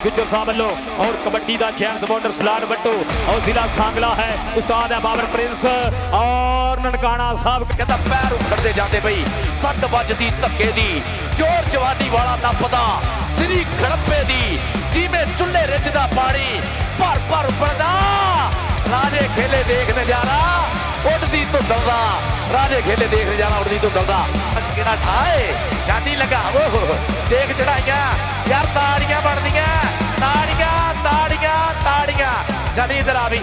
गुज्जर साहब लो और कबड्डी का चैंस बॉर्डर सलान बट्टू और जिला सांगला है उस्ताद है बाबर प्रिंस और ननकाना साहब कहता पैर उखड़ते जाते पई सट बजदी धक्के दी जोर जवानी वाला नपदा सिरी खड़प्पे दी जिवें चुल्हे रिझदा पानी भर भर उबलदा राजे खेले देख नजारा उड़दी धुंदल दा राजे खेले देख नजारा उड़दी धुंदल दा किहड़ा ठाए शानी लगा वो देख चढ़ाइयां यार ताड़ियां बनदियां ताड़ियां ताड़ियां ताड़ियां जानी इधर आ भी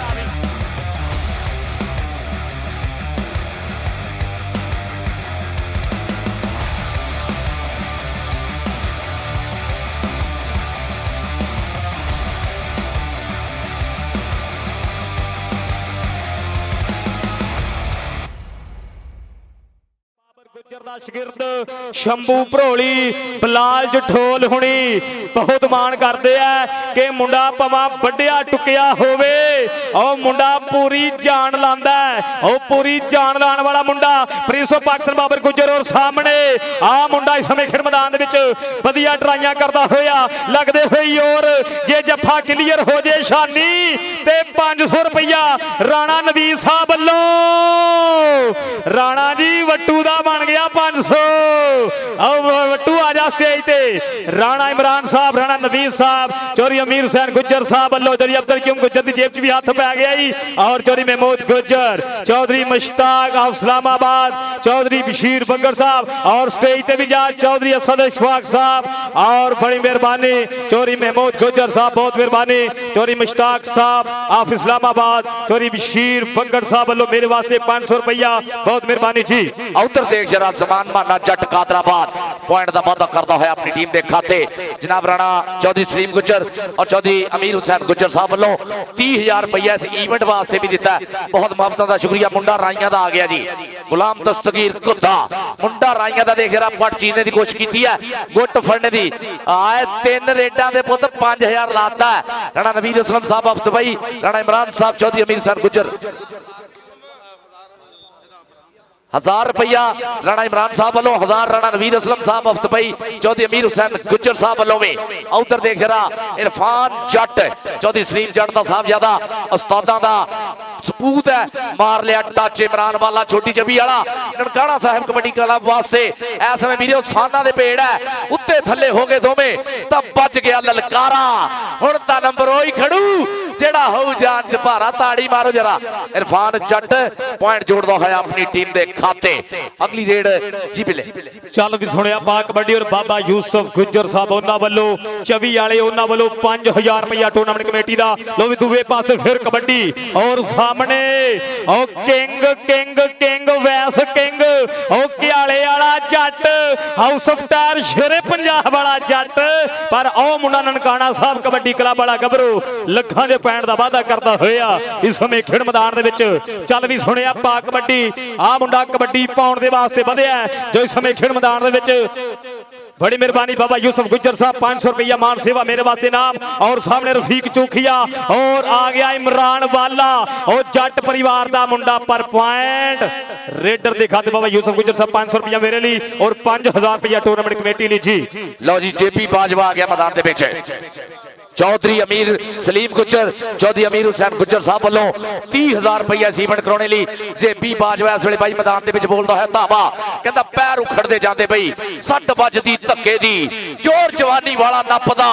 गुज्जर दा शागिर्द शंभू भरोली बलाल जठोल हुणी बहुत मान करते हैं कि मुंडा भवा वड्डिया टुकिया होवे और मुंडा पूरी जान लांदा है और पूरी जान लाने वाला मुंडा प्रिंस ऑफ पाकिस्तान बाबर गुज्जर और सामने आ मुंडा इस समय खेड मैदान दे विच वधिया ट्राइयां करदा होया लगदे होई और जे जफ्फा क्लीयर हो जे शानी ते 500 रुपया राणा नवीद साहब वल्लों राणा जी वट्टू दा बन गया 500 वट्टू आजा स्टेज ते राणा इमरान साहब राणा नवीद साहब चौधरी अमीर हुसैन गुज्जर साहब वल्लों चौधरी अब्दुल कयूम गुज्जर दी जेब च भी हाथ पै गया ही और चौधरी महमूद गुज्जर चौधरी मुश्ताक ऑफ इस्लामाबाद चौधरी बशीर बंगर साहब और स्टेज ते भी जा चौधरी असद इशफाक साहब और बड़ी मेहरबानी चौधरी महमूद गुज्जर साहब बहुत मेहरबानी चौधरी मुश्ताक साहब ऑफ इस्लामाबाद चौधरी बशीर बंगर साहब वल्लों मेरे वास्ते 500 रुपया बहुत मेहरबानी जी। उधर देख जरा जमान माना जट कादराबाद पॉइंट का वादा करता है अपनी टीम के खाते जनाब राणा चौधरी सलीम गुज्जर और चौधरी अमीर हुसैन गुज्जर साहब वालों 30,000 रुपया इस इवेंट वास्ते भी दिता है बहुत मुहब्बत का शुक्रिया। मुंडा राइया का आ गया जी गुलाम दस्तगीर कुद्दा मुंडा राइया का देख रहा पट चीरने की कोशिश की है गुट फड़ने की आए 3 रेडा के पुत 5,000 लाता है राणा नवीद असलम साहब ऑफ दुबई राणा इमरान साहब चौधरी अमीर हुसैन गुज्जर 1000 रुपया राणा इमरान साहब वालों 1000 राणा नवीद असलम साहब ऑफ दुबई चौधरी अमीर हुसैन गुज्जर साहब वालों में उधर देख जरा इरफान जट चौधरी सलीम जट का साहब ज्यादा उस्तादा का सपूत है मार लिया टच इमरान वाला छोटी जबी वाला ननकाना साहब कबड्डी क्लब वास्ते इस समय वीडियो साना दे पेड़ है उत्ते थल्ले हो गए दोवें तब बच गया ललकारा हुण ता नंबर ओही खड़ू जेड़ा हो जान च भारा ताड़ी मारो जरा इरफान जट पॉइंट जोड़दा होया अपनी टीम दे खाते अगली रेड जी बिले चल भी सुनिया बा कबड्डी और बाबा यूसुफ गुज्जर साहब उन्हां वल्लों 24 वाले उन्हां वल्लों 5,000 रुपया टूर्नामेंट कमेटी दा लो भी दूवे पासे फिर कबड्डी और सामने ओ किंग किंग किंग वैस किंग ओ क्याले वाला जट हाउस ऑफ टायर शेरे पंजाब वाला जट पर ओ मुंडा ननकाना साहब कबड्डी क्लब वाला गबरू लखां दे पैण दा वादा करदा होया इस समय खेड मैदान दे विच चल भी सुनिया पा कबड्डी आ मुंडा कबड्डी पाउण दे वास्ते वधिया जो इस समय खेड मैदान दे विच बड़ी मेहरबानी बाबा यूसुफ गुज्जर साहब 500 रुपया मान सेवा मेरे वास्ते नाम और सामने रफीक चौखिया और आ गया इमरान वाला और जट परिवार दा मुंडा पर पॉइंट रेडर दे खाते बाबा यूसुफ गुज्जर साहब 500 रुपया मेरे लिए और 5,000 रुपया टूर्नामेंट कमेटी ली जी। लो जी जेपी बाजवा आ गया मैदान दे विच चौधरी अमीर सलीम गुज्जर चौधरी अमीर हुसैन गुज्जर साहब वालों 30,000 रुपया इवेंट कराने ली जेपी बाजवा इस वेले भाई मैदान दे विच बोलदा है धावा कहंदा पैर उखड़ते जाते पई सट बजदी धक्के दी जोर जवानी वाला नपदा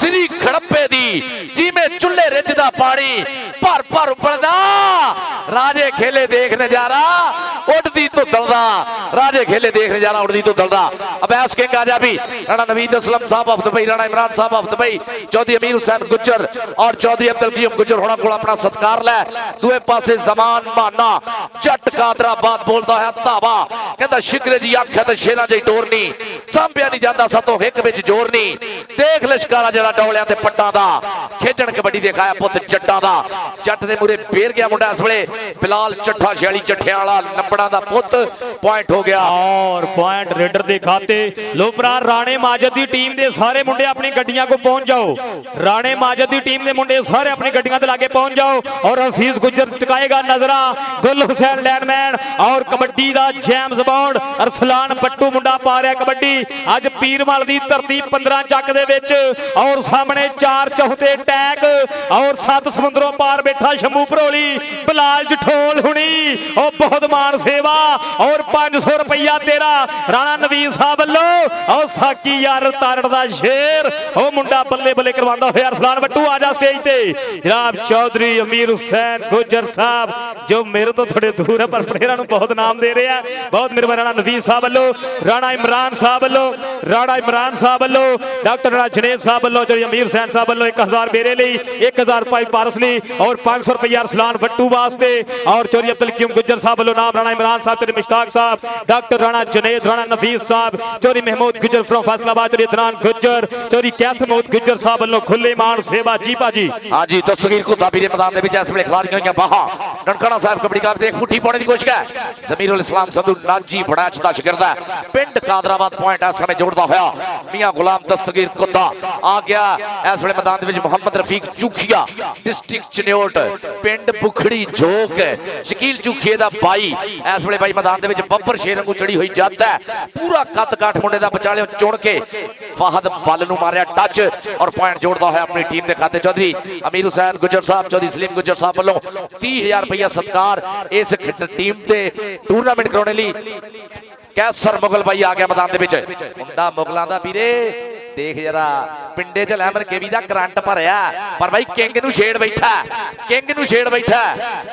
सिरी खड़प्पे दी जिवें चुल्हे रिझदा पानी भर भर उबलदा राजे खेले देख नजारा उड़दी धुंदल दा राजे खेले देख नजारा उड़दी धुंदल दा अबैस किंग आ जा भी राणा नवीद असलम साहब ऑफ दुबई राणा इमरान साहब ऑफ दुबई चौधरी अमीर हुसैन गुज्जर और चौधरी अब्दुल कयूम गुज्जर होना को अपना सत्कार लै दूए पासे जमान माना जट कादराबाद बोलदा है धावा कहंदा शिकरे जी आख्या ते शेरां जी टोरनी सांभिया नहीं जांदा सतों हिक विच जोर नहीं देख लश्कारा जरा डोलियां ते पट्टां दा खेडण कबड्डी दिखाया पुत जट्टां दा जट दे मूरे पेर गया मुंडा इस वेले बिलाल चट्ठा 46 चट्ठियां वाला नंबड़ा दा पुत पॉइंट हो गया और पॉइंट रेडर दे खाते लोपरा राणे माजद दी टीम दे सारे मुंडे अपनी गड्डियां को पहुंच जाओ राणे माजद दी टीम दे मुंडे सारे अपनी गड्डियां ते लागे पहुंच जाओ और हफीज गुज्जर चुकाएगा नजरा गुल हुसैन लैंडमैन और कबड्डी दा जेम्स बॉन्ड अरसलान पट्टू मुंडा पा रहा कबड्डी ਅੱਜ ਪੀਰਮਲ ਦੀ ਧਰਤੀ 15 ਚੱਕ ਦੇ ਵਿੱਚ ਔਰ ਸਾਹਮਣੇ 4 ਚੌਥੇ ਟੈਕ ਔਰ 7 ਸਮੁੰਦਰੋਂ ਪਾਰ ਬੈਠਾ ਸ਼ੰਭੂ ਭਰੋਲੀ ਬਲਾਲ ਜਠੋਲ ਹੁਣੀ ਉਹ ਬਹੁਤ ਮਾਨ ਸੇਵਾ ਔਰ 500 ਰੁਪਈਆ ਤੇਰਾ ਰਾਣਾ ਨਵੀਨ ਸਾਹਿਬ ਵੱਲੋਂ ਉਹ ਸਾਕੀ ਯਾਰ ਤਾਰੜ ਦਾ ਸ਼ੇਰ ਉਹ ਮੁੰਡਾ ਬੱਲੇ ਬੱਲੇ ਕਰਵਾਉਂਦਾ ਹੋਇਆ ਅਰਸਲਾਨ ਬੱਟੂ ਆ ਜਾ ਸਟੇਜ ਤੇ ਜਨਾਬ ਚੌਧਰੀ ਅਮੀਰ ਹੁਸੈਨ ਗੁੱਜਰ ਸਾਹਿਬ ਜੋ ਮੇਰੇ ਤੋਂ ਥੋੜੇ ਦੂਰ ਹੈ ਪਰ ਪਲੇਅਰਾਂ ਨੂੰ ਬਹੁਤ ਨਾਮ ਦੇ ਰਿਹਾ ਬਹੁਤ ਮੇਰੇ ਰਾਣਾ ਨਵੀਨ ਸਾਹਿਬ ਵੱਲੋਂ ਰਾਣਾ ਇਮਰਾਨ ਸਾਹਿਬ ਵੱਲੋਂ ਡਾਕਟਰ ਰਾਣਾ ਜਨੇਦ ਸਾਹਿਬ ਵੱਲੋਂ ਚੌਧਰੀ ਅਮੀਰ ਹੁਸੈਨ ਸਾਹਿਬ ਵੱਲੋਂ 1000 ਮੇਰੇ ਲਈ 1000 ਭਾਈ ਪਾਰਸ ਲਈ ਔਰ 500 ਰੁਪਇਆ ਅਰਸਲਾਨ ਬੱਟੂ ਵਾਸਤੇ ਔਰ ਚੌਧਰੀ ਅਬਦੁਲ ਕੀਮ ਗੁੱਜਰ ਸਾਹਿਬ ਵੱਲੋਂ ਨਾਮ ਰਾਣਾ ਇਮਰਾਨ ਸਾਹਿਬ ਤੇ ਮੁਸ਼ਤਾਕ ਸਾਹਿਬ ਡਾਕਟਰ ਰਾਣਾ ਜਨੇਦ ਰਾਣਾ ਨਫੀਸ ਸਾਹਿਬ ਚੌਧਰੀ ਮਹਿਮੂਦ ਗੁੱਜਰ ਫਰੋਮ ਫੈਸਲਾਬਾਦ ਚੌਧਰੀ ਅਦਨਾਨ ਗੁੱਜਰ ਚੌਧਰੀ ਕੈਸਰ ਮਹਿਮੂਦ ਗੁੱਜਰ ਸਾਹਿਬ ਵੱਲੋਂ ਖੁੱਲੇ ਮਾਨ ਸੇਵਾ ਜੀ ਭਾਜੀ हाँ जी दस्तगीर को ताबीरे मैदान ਦੇ ਵਿੱਚ ਇਸ ਵੇਲੇ ਖਿਲਾੜੀਆਂ ਹੋਈਆਂ ਬਾਹਾਂ ਨਨਕਾਣਾ ਸਾਹਿਬ ਕਬੱਡੀ ਕਲੱਬ ਦੇ ਇੱਕ ਮੁੱਠੀ ਪਾਉਣ ਦੀ ਕੋਸ਼ਿਸ਼ ਹੈ ਜ਼ਮੀਰੁਲ ਇਸਲਾਮ ਸੰਧੂ ਨਾਜੀ ਬੜਾਚ ਦਾ ਸ਼ਾਗਿਰਦ ਹੈ ਪਿੰਡ ਕਾਦਰਾਬਾਦ ਪੁਆਇੰਟ ਇਸ ਸਮੇਂ ਜੋੜਦਾ ਹੋਇਆ ਮੀਆਂ ਗੁਲਾਮ ਦਸਤਗੀਰ ਕੁੱਤਾ ਆ ਗਿਆ ਇਸ ਵੇਲੇ ਮੈਦਾਨ ਦੇ ਵਿੱਚ ਮੁਹੰਮਦ ਰਫੀਕ ਚੂਖੀਆ ਡਿਸਟ੍ਰਿਕਟ ਚਨਿਓਟ ਪਿੰਡ ਬੁਖੜੀ ਜੋਕ ਸ਼ਕੀਲ ਚੂਖੀਏ ਦਾ ਬਾਈ ਇਸ ਵੇਲੇ ਬਾਈ ਮੈਦਾਨ ਦੇ ਵਿੱਚ ਬੱਬਰ ਸ਼ੇਰ ਵਾਂਗੂ ਚੜੀ ਹੋਈ ਜੱਤ ਹੈ ਪੂਰਾ ਕੱਦ ਕਾਠ ਮੁੰਡੇ ਦਾ ਵਿਚਾਲਿਓਂ ਚੁਣ ਕੇ ਫਾਹਦ ਬੱਲ ਨੂੰ ਮਾਰਿਆ ਟੱਚ ਔਰ ਪੁਆਇੰਟ ਜੋੜਦਾ ਹੋਇਆ ਆਪਣੀ ਟੀਮ ਦੇ ਖਾਤੇ ਚੌਧਰੀ ਅਮੀਰ ਹੁਸੈਨ ਗੁੱਜਰ ਸਾਹਿਬ ਚੌਧਰੀ ਸਲੀਮ ਗੁੱਜਰ ਸਾਹਿਬ ਵੱਲੋਂ 30000 ਰੁਪਇਆ ਸਤਿਕਾਰ ਇਸ ਟੀਮ ਤੇ ਟੂਰਨਾਮੈਂਟ ਕਰਾਉਣ ਲਈ ਕੈਸਰ ਮੁਗਲ ਬਾਈ ਆ ਗਿਆ ਮੈਦਾਨ ਦੇ ਵਿੱਚ ਮੁੰਡਾ ਮੁਗਲਾਂ ਦਾ ਵੀਰੇ ਦੇਖ ਜਰਾ ਪਿੰਡੇ ਚ ਲੈਮਨ ਕੇਵੀ ਦਾ ਕਰੰਟ ਭਰਿਆ ਪਰ ਬਾਈ ਕਿੰਗ ਨੂੰ ਛੇੜ ਬੈਠਾ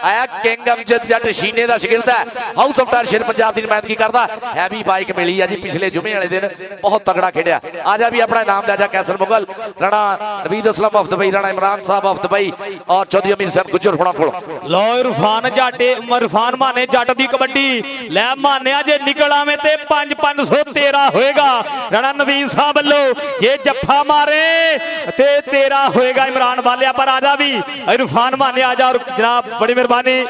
ਆਇਆ ਕਿੰਗ ਅਮਜਦ ਜੱਟ ਸ਼ੀਨੇ ਦਾ ਸ਼ਾਗਿਰਦ ਹੈ ਹਾਊਸ ਆਫ ਟਾਰ ਸ਼ੇਰ ਪੰਜਾਬ ਦੀ ਨੁਮਾਇੰਦਗੀ ਕਰਦਾ ਹੈਵੀ ਬਾਈਕ ਮਿਲੀ ਆ ਜੀ ਪਿਛਲੇ ਜੁਮੇ ਵਾਲੇ ਦਿਨ ਬਹੁਤ ਤਗੜਾ ਖੇਡਿਆ ਆ ਜਾ ਵੀ ਆਪਣਾ ਨਾਮ ਲੈ ਜਾ cancer Mughal Rana Naveed Aslam of Dubai Rana Imran Sahib of Dubai ਔਰ ਚੌਧਰੀ ਅਮੀਰ ਸਾਹਿਬ ਗੁੱਜਰ ਹੋਣਾ ਕੋਲ ਲੋ ਇਰਫਾਨ ਮਾਨੇ ਜੱਟ ਦੀ ਕਬੱਡੀ ਲੈ ਮਾਨਿਆ ਜੇ ਨਿਕਲ ਆਵੇਂ ਤੇ 5-500 ਤੇਰਾ ਹੋਏਗਾ ਰਾਣਾ ਨਵੀਦ ਸਾਹਿਬ ਵੱਲੋਂ ਜੇ ਜੱਫਾ ਮਾਰੇ ਤੇ ਤੇਰਾ ਹੋਏਗਾ ਇਮਰਾਨ ਵਾਲਿਆ ਪਰ ਆ ਜਾ ਵੀ ਇਰਫਾਨ ਮਾਨੇ ਆ ਜਾ ਜਨਾਬ ਬੜੀ ਮਿਹਰਬਾਨੀ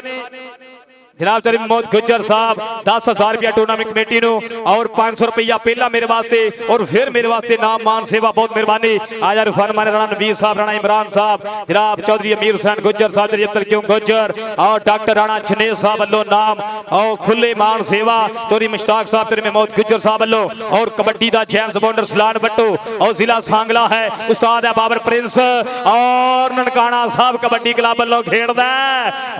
जनाब चौधरी महमूद गुज्जर साहब 10,000 रुपया टूर्नामेंट कमेटी नु और 500 रुपया पहला मेरे वास्ते और फिर मेरे वास्ते नाम मान सेवा बहुत मेहरबानी आज इरफान माने राणा नबी साहब राणा इमरान साहब जनाब चौधरी अमीर हुसैन गुज्जर साहब चौधरी अब्दुल कीम गुज्जर और डॉक्टर राणा जनेद साहब वालों नाम और खुले मान सेवा चौधरी मुश्ताक साहब चौधरी महमूद गुज्जर साहब वालों और कबड्डी दा जेम्स बॉन्डर सलान बट्टू और जिला सांगला है उस्ताद है बाबर प्रिंस और ननकाना साहब कबड्डी क्लब वालों खेड़दा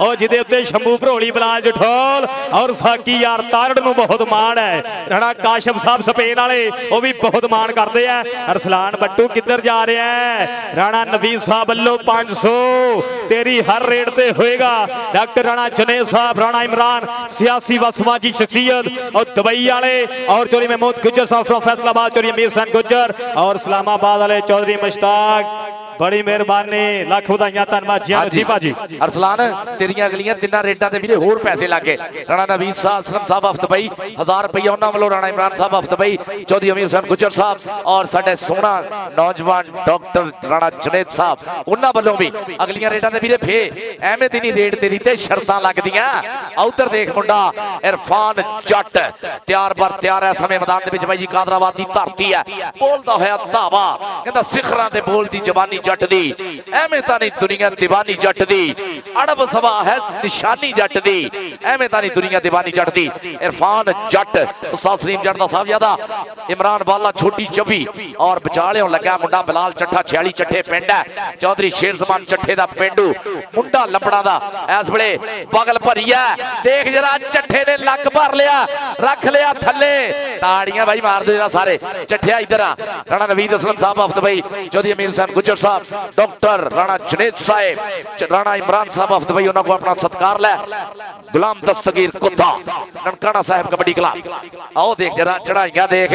और जिदे उत्ते शंभू भरोली बलाल ठोल और साकी यार तारड़ ਨੂੰ ਬਹੁਤ ਮਾਣ ਹੈ ਰਾਣਾ ਕਾਸ਼ਮ ਸਾਹਿਬ ਸਪੇਨ ਵਾਲੇ ਉਹ ਵੀ ਬਹੁਤ ਮਾਣ ਕਰਦੇ ਆ ਅਰਸਲਾਨ ਬੱਟੂ ਕਿੱਧਰ ਜਾ ਰਿਹਾ ਹੈ ਰਾਣਾ ਨਬੀ ਸਾਹਿਬ ਵੱਲੋਂ 500 ਤੇਰੀ ਹਰ ਰੇਟ ਤੇ ਹੋਏਗਾ ਡਾਕਟਰ ਰਾਣਾ ਜਨੇਦ ਸਾਹਿਬ ਰਾਣਾ ਇਮਰਾਨ ਸਿਆਸੀ व समाजी शख्सियत और दुबई वाले और चौधरी महमूद गुज्जर साहब फ्रॉम फैसलाबाद चौधरी अमीर हुसैन गुज्जर और इस्लामाबाद वाले चौधरी मुश्ताक बड़ी मेहरबानी लख ਵਧਾਈਆਂ ਧੰਨਵਾਦ ਜੀ ਭਾਜੀ ਅਰਸਲਾਨ ਤੇਰੀਆਂ ਅਗਲੀਆਂ ਤਿੰਨਾਂ ਰੇਟਾਂ ਤੇ ਵੀਰੇ ਹੋਰ ਪੈਸੇ ਲੱਗੇ ਰਾਣਾ ਨਵੀਦ ਸਾਹਿਬ ਸਲਮ ਸਾਹਿਬ ਆਫ ਦੁਬਈ 1000 ਰੁਪਇਆ ਉਹਨਾਂ ਵੱਲੋਂ ਰਾਣਾ ਇਮਰਾਨ ਸਾਹਿਬ ਆਫ ਦੁਬਈ ਚੌਧਰੀ ਅਮੀਰ ਹੁਸੈਨ ਗੁੱਜਰ ਸਾਹਿਬ ਔਰ ਸਾਡੇ ਸੋਹਣਾ ਨੌਜਵਾਨ ਡਾਕਟਰ ਰਾਣਾ ਜਨੇਦ ਸਾਹਿਬ ਉਹਨਾਂ ਵੱਲੋਂ ਵੀ ਅਗਲੀਆਂ ਰੇਟਾਂ ਤੇ ਵੀਰੇ ਫੇ ਐਵੇਂ ਦੀ ਨਹੀਂ ਰੇਟ ਤੇਰੀ ਤੇ ਸ਼ਰਤਾਂ ਲੱਗਦੀਆਂ ਉਧਰ ਦੇਖ ਮੁੰਡਾ ਇਰਫਾਨ ਜੱਟ ਤਿਆਰ ਬਰ ਤਿਆਰ ਹੈ ਸਮੇਂ ਮੈਦਾਨ ਦੇ ਵਿੱਚ ਬਾਈ ਜੀ ਕਾਦਰਾਬਾਦ ਦੀ ਧਰਤੀ ਹੈ ਬੋਲਦਾ ਹੋਇਆ ਧਾਵਾ ਕਹਿੰਦਾ ਸਿਖਰਾਂ ਤੇ ਬੋਲਦੀ ਜ਼ਬਾਨੀ जट दी एवें तां नहीं दुनिया दीवानी जट दी अड़ब सवा है निशानी जट दी एवें तां नहीं दुनिया दीवानी जट दी इरफान जट उस्ताद सलीम जट दा साहबजादा इमरान बाला छोटी चबी और विचालियों लगा मुंडा बिलाल चट्ठा 46 चट्ठे पिंड है चौधरी शेर जमान चट्ठे दा पिंडू मुंडा लंबड़ा दा इस वेले बगल भरी है देख जरा चट्ठे ने लक भर लिया रख लिया थल्ले ताड़ियां भाई मार दो जरा सारे चट्ठिया इधर आ राणा नवीद असलम साहब आफ दुबई चौधरी अमीर हुसैन गुज्जर साहब डॉक्टर राणा जनेद साहब राणा इमरान साहब आफ दुबई उन्होंने अपना सत्कार लै गुलाम दस्तगीर कुत्ता ननकाना साहब कबड्डी क्लब आओ देख जरा चढ़ाइयां देख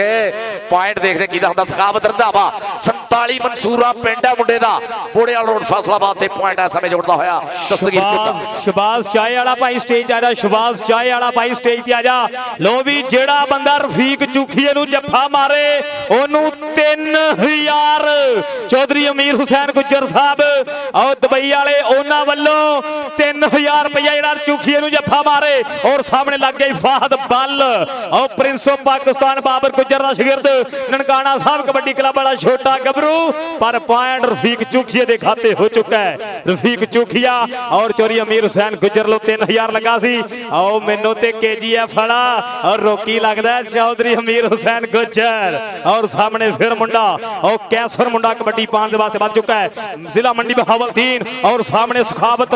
पॉइंट देखने की सखावत रंधावा 47 मंसूरा पिंड है मुंडे दा बोड़े वाला रोड फैसलाबाद ते पॉइंट है समय जोड़दा होया दस्तगीर कुत्ता शबाज चाय वाला भाई स्टेज आ जा शबाज चाय वाला भाई स्टेज ते आ जा लो भी जेड़ा बंदा रफीक चूखीए नु जफ्फा मारे ओनू 3000 चौधरी अमीर हुसैन हुसैन गुज्जर साहब और दुबई वाले उन्हां वल्लों 3000 रुपया ਜਿਹੜਾ ਚੂਖੀਏ ਨੂੰ ਜੱਫਾ ਮਾਰੇ ਔਰ ਸਾਹਮਣੇ ਲੱਗ ਗਈ ਫਾਹਦ ਬੱਲ ਔਰ Prince of Pakistan Babur Gujjar the ਸ਼ਾਗਿਰਦ Nankana Sahib kabaddi club ਵਾਲਾ ਛੋਟਾ ਗੱਭਰੂ ਪਰ ਪੁਆਇੰਟ ਰਫੀਕ ਚੂਖੀਏ ਦੇ ਖਾਤੇ ਹੋ ਚੁੱਕਾ ਹੈ। ਰਫੀਕ ਚੂਖੀਆ ਔਰ ਚੌਧਰੀ ਅਮੀਰ ਹੁਸੈਨ ਗੁੱਜਰ ਲੋ 3000 ਲੱਗਾ ਸੀ ਆਓ ਮੈਨੂੰ ਤੇ KGF ਵਾਲਾ ਔਰ ਰੋਕੀ ਲੱਗਦਾ ਚੌਧਰੀ ਅਮੀਰ ਹੁਸੈਨ ਗੁੱਜਰ ਔਰ ਸਾਹਮਣੇ ਫਿਰ ਮੁੰਡਾ ਔਰ ਕੈਸਰ ਮੁੰਡਾ ਕਬੱਡੀ ਪਾਉਣ ਦੇ ਵਾਸਤੇ ਵੱਧ ਚੁੱਕਾ ਹੈ। ਜ਼ਿਲ੍ਹਾ ਮੰਡੀ ਬਹਾਵਲਦੀਨ ਔਰ ਸਾਹਮਣੇ ਸਖਾਵਤ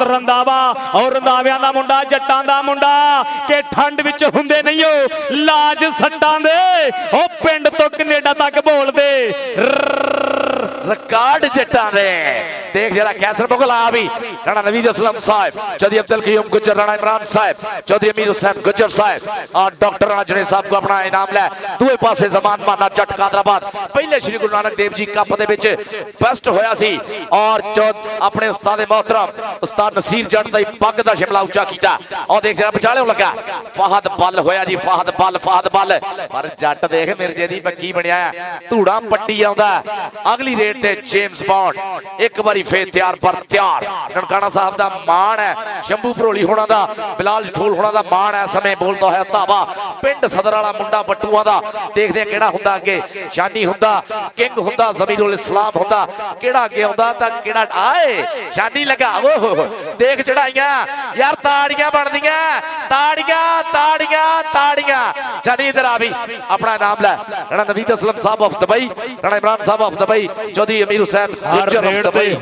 ਰੰਦਾਵਾ ਔਰ ਰੰਦਾਵਿਆਂ ਦਾ ਮੁੰਡਾ ਜੱਟਾਂ ਦਾ ਮੁੰਡਾ ਕਿ ਠੰਡ ਵਿੱਚ ਹੁੰਦੇ ਨਹੀਂ ਉਹ ਲਾਜ ਸੱਟਾਂ ਦੇ ਉਹ ਪਿੰਡ ਤੋਂ ਕੈਨੇਡਾ ਤੱਕ ਬੋਲਦੇ रिकॉर्ड जट्टा दे देख जरा कैसर मुगल आ भी राणा नवीद असलम साहब चौधरी अब्दुल कयूम गुज्जर राणा इमरान साहब चौधरी अमीर हुसैन गुज्जर साहब और डॉक्टर राजने साहब को अपना इनाम लै दूए पासे जमान माना जट कादराबाद पहले श्री गुरु नानक देव जी कप दे विच बेस्ट होया सी और अपने उस्ताद मोहतरम उस्ताद नसीर जट दा पग दा शिमला उच्चा कीता और देख जरा विचाले लगा फाहद बल होया जी फाहद बल पर जट देख मिर्जे दी पक्की बनया धूड़ा पट्टी आउंदा अगली रेट ते जेम्स बॉन्ड एक बारी फिर तैयार पर तैयार ननकाना साहब दा मान है शंभू भरोली होना दा बिलाल जठोल होना दा मान है समय बोलता है धावा पिंड सदर वाला मुंडा बट्टूआं दा देखदे किहड़ा हुंदा अगे शानी हुंदा किंग हुंदा जमीरुल इस्लाम हुंदा किहड़ा अगे आउंदा तां किहड़ा आए शानी लगा ओहो देख चढ़ाइयां यार ताड़ियां बनदियां ताड़ियां शानी इधर आ भी अपना नाम ले राणा नवीद असलम साहब ऑफ दुबई राणा इमरान साहब ऑफ दुबई चौधरी अमीर हुसैन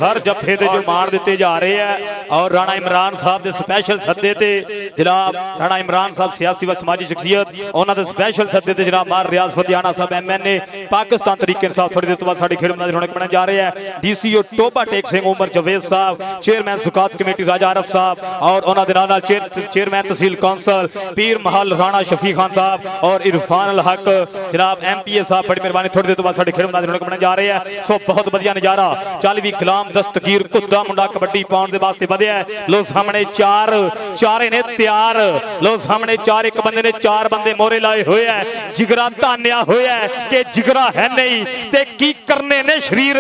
हर जफे ते जो मार दिते जा रहे हैं और राणा इमरान साहब दे स्पेशल सद्दे ते जनाब राणा इमरान साहब सियासी व समाजी शख्सियत उन्हां दे स्पेशल सद्दे ते जनाब मार रियाज फतियाना साहब MNA पाकिस्तान तरीके साहब थोड़ी देर तो बाद साडी खेड मैदान रौनक बनने जा रहे हैं DCO Toba Tek Singh Umar Javed Sahab chairman सुकात committee राजा आरफ साहब और उन्हां दे नाल चेयरमैन तहसील कौंसल पीर महल राणा शफी खान साहब और इरफान अल हक जनाब MPA साहब बड़ी मेहरबानी थोड़ी देर तो बाद साडी खेड मैदान रौनक बनने जा रहे हैं सो बहुत बढ़िया नजारा चल भी गुलाम दस्तगीर कुत्ता मुंडा कबड्डी पाउण दे वास्ते वधिया लो सामने चारे ने तैयार लो सामने चार एक बंदे ने चार बंदे मोरे लाए हुए है जिगरा धानिया हुआ है कि जिगरा है नहीं ते की करने ने शरीर